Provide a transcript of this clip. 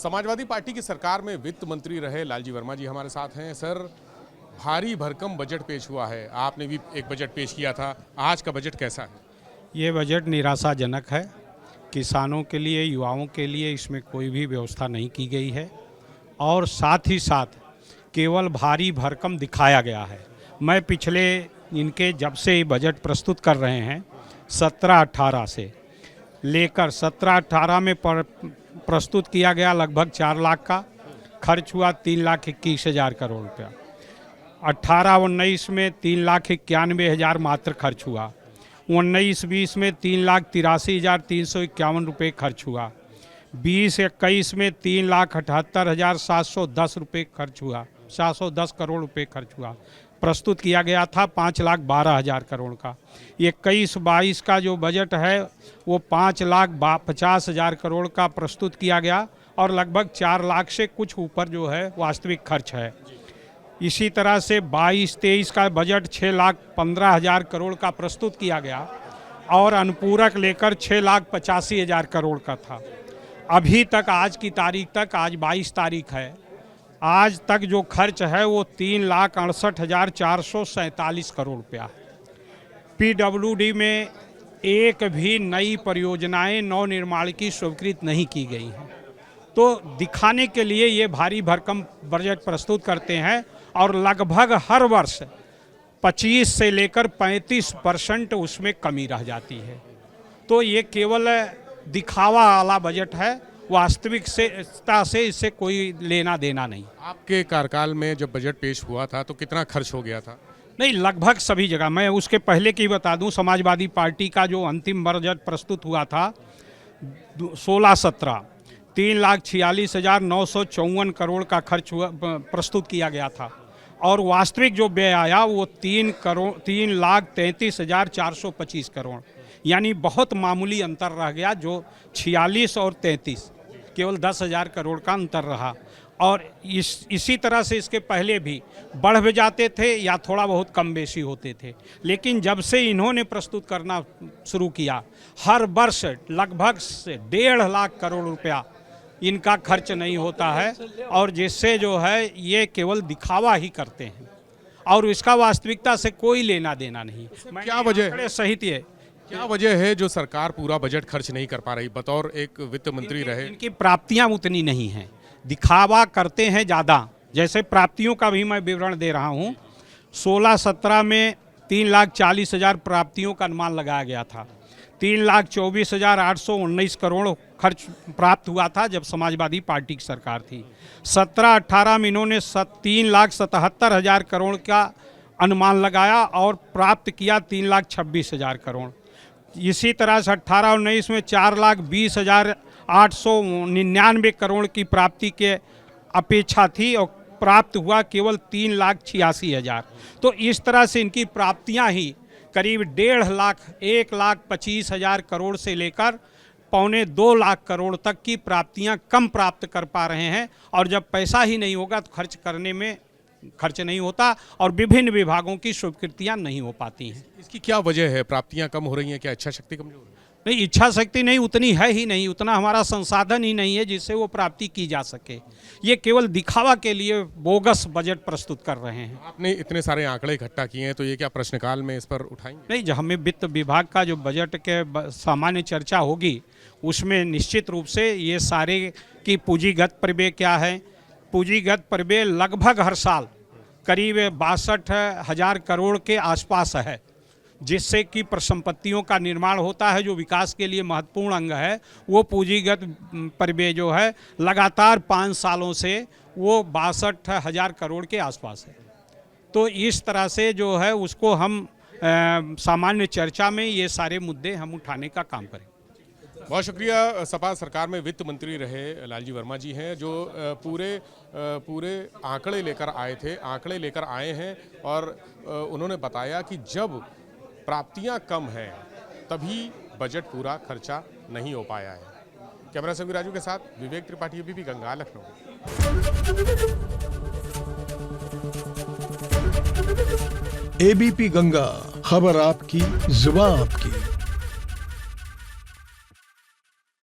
Samajwadi party की सरकार में वित्त मंत्री रहे लालजी वर्मा जी हमारे साथ हैं। सर, भारी भरकम बजट पेश हुआ है, आपने भी एक बजट पेश किया था, आज का बजट कैसा है? ये बजट निराशाजनक है। किसानों के लिए, युवाओं के लिए इसमें कोई भी व्यवस्था नहीं की गई है और साथ ही साथ केवल भारी भरकम दिखाया गया है। मैं पिछले इनके जब से ये बजट प्रस्तुत कर रहे हैं 17-18 से लेकर 17-18 में प्रस्तुत किया गया लगभग 4 लाख का, खर्च हुआ 3,21,000 करोड़ रुपया। 18-19 में 3,91,000 मात्र खर्च हुआ। 19-20 में 3,83,351 रुपये खर्च हुआ। 20-21 में 3,78,710 रुपये खर्च हुआ, 710 करोड़ रुपये खर्च हुआ। प्रस्तुत किया गया था 5,12,000 करोड़ का। 21-22 का जो बजट है वो 5,50,000 करोड़ का प्रस्तुत किया गया और लगभग 4 लाख से कुछ ऊपर जो है वास्तविक खर्च है। इसी तरह से 22-23 का बजट 6,15,000 करोड़ का प्रस्तुत किया गया और अनुपूरक लेकर 6,85,000 करोड़ का था। अभी तक आज की तारीख तक, आज 22 तारीख है, आज तक जो खर्च है वो 3,68,447 करोड़ रुपया है। PWD में एक भी नई परियोजनाएं नवनिर्माण की स्वीकृत नहीं की गई हैं। तो दिखाने के लिए ये भारी भरकम बजट प्रस्तुत करते हैं और लगभग हर वर्ष 25 से लेकर 35% उसमें कमी रह जाती है। तो ये केवल दिखावा वाला बजट है, वास्तविकता से इससे कोई लेना देना नहीं। आपके कार्यकाल में जब बजट पेश हुआ था तो कितना खर्च हो गया था? नहीं, लगभग सभी जगह। मैं उसके पहले की बता दूं, समाजवादी पार्टी का जो अंतिम बजट प्रस्तुत हुआ था 16-17, 3,46,954 करोड़ का खर्च हुआ, प्रस्तुत किया गया था और वास्तविक जो व्यय आया वो 3,33,425 करोड़, यानी बहुत मामूली अंतर रह गया। जो 46 और 33, केवल 10,000 करोड़ का अंतर रहा। और इसी तरह से इसके पहले भी बढ़ भी जाते थे या थोड़ा बहुत कम बेशी होते थे, लेकिन जब से इन्होंने प्रस्तुत करना शुरू किया, हर वर्ष लगभग 1.5 लाख करोड़ रुपया इनका खर्च नहीं होता है और जिससे जो है ये केवल दिखावा ही करते हैं और इसका वास्तविकता से कोई लेना देना नहीं। क्या वजह है? सहित ये क्या वजह है जो सरकार पूरा बजट खर्च नहीं कर पा रही? बतौर एक वित्त मंत्री रहे, इनकी प्राप्तियां उतनी नहीं हैं, दिखावा करते हैं ज़्यादा। जैसे प्राप्तियों का भी मैं विवरण दे रहा हूं। 16-17 में 3,40,000 प्राप्तियों का अनुमान लगाया गया था। 3,24,819 करोड़ खर्च प्राप्त हुआ था जब समाजवादी पार्टी की सरकार थी। 17-18 में इन्होंने 3,77,000 करोड़ का अनुमान लगाया और प्राप्त किया 3,26,000 करोड़। इसी तरह से 18-19 में 4,20,899 करोड़ की प्राप्ति के अपेक्षा थी और प्राप्त हुआ केवल 3,86,000। तो इस तरह से इनकी प्राप्तियां ही करीब 1.5 लाख, 1,25,000 करोड़ से लेकर 1.25-2 लाख करोड़ तक की प्राप्तियां कम प्राप्त कर पा रहे हैं। और जब पैसा ही नहीं होगा तो खर्च करने में खर्च नहीं होता और विभिन्न विभागों की स्वीकृतियां नहीं हो पाती हैं। इसकी क्या वजह है? प्राप्तियां कम हो रही हैं, क्या इच्छा शक्ति कमजोर है? नहीं, इच्छा शक्ति नहीं, उतनी है ही नहीं, उतना हमारा संसाधन ही नहीं है जिससे वो प्राप्ति की जा सके। ये केवल दिखावा के लिए बोगस बजट प्रस्तुत कर रहे हैं। आपने इतने सारे आंकड़े इकट्ठा किए हैं तो ये क्या प्रश्नकाल में इस पर उठाएंगे? नहीं, जब हमें वित्त विभाग का जो बजट के सामान्य चर्चा होगी उसमें निश्चित रूप से ये सारे की पूंजीगत प्रव्यय क्या है। पूंजीगत प्रव्यय लगभग हर साल करीब 62,000 करोड़ के आसपास है, जिससे कि परिसंपत्तियों का निर्माण होता है जो विकास के लिए महत्वपूर्ण अंग है। वो पूंजीगत प्रव्यय जो है लगातार 5 सालों से वो 62,000 करोड़ के आसपास है। तो इस तरह से जो है उसको हम सामान्य चर्चा में ये सारे मुद्दे हम उठाने का काम करें। बहुत शुक्रिया। सपा सरकार में वित्त मंत्री रहे लालजी वर्मा जी हैं जो पूरे आंकड़े लेकर आए थे, आंकड़े लेकर आए हैं और उन्होंने बताया कि जब प्राप्तियां कम हैं तभी बजट पूरा खर्चा नहीं हो पाया है। कैमरा संगी राजू के साथ विवेक त्रिपाठी, एबीपी गंगा, लखनऊ। एबीपी गंगा, खबर आपकी, जुबान आपकी।